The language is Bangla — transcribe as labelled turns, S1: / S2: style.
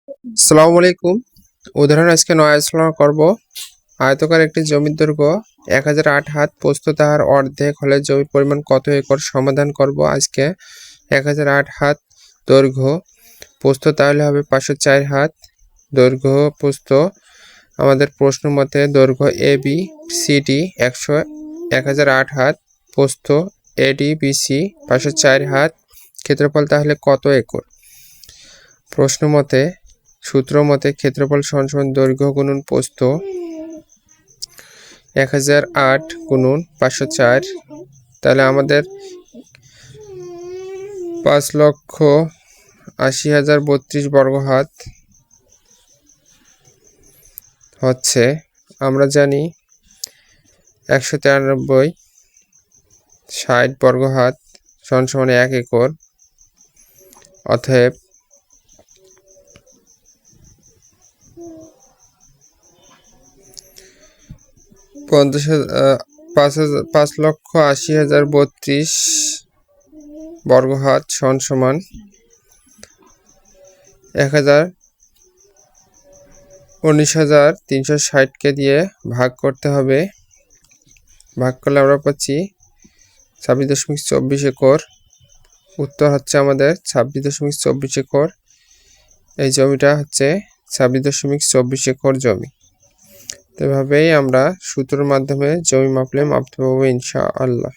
S1: আসসালামু আলাইকুম। উদাহরণ আজকে নয় আলোচনা করব। আয়তকার একটি জমির দৈর্ঘ্য 1008 হাত, প্রস্থ তাহার অর্ধেক হলে জমির পরিমাণ কত একর? সমাধান করব আজকে। 1008 হাত দৈর্ঘ্য, প্রস্থ তাহলে হবে 504 হাত। দৈর্ঘ্য প্রস্থ আমাদের প্রশ্ন মতে দৈর্ঘ্য AB CD 1008 হাত, প্রস্থ AD BC 504 হাত, ক্ষেত্রফল তাহলে কত একর? প্রশ্ন মতে সূত্র মতে ক্ষেত্রফল সমান দৈর্ঘ্য গুণন প্রস্থ 1008 গুণন 504, তাহলে আমাদের 5,80,032 বর্গ হাত হচ্ছে। আমরা জানি 193 60 বর্গ হাত সমান 1 একর। অতএব 5,80,032 বর্গ হাত সমান 19,360কে দিয়ে ভাগ করতে হবে। ভাগ করলে আমরা পাচ্ছি 26.24 একর। উত্তর হচ্ছে আমাদের 26.24 একর। এই জমিটা হচ্ছে 26.24 একর জমি। এভাবেই আমরা সূত্রের মাধ্যমে জমি মাপলে মাপতে পারবো ইনশাআল্লাহ।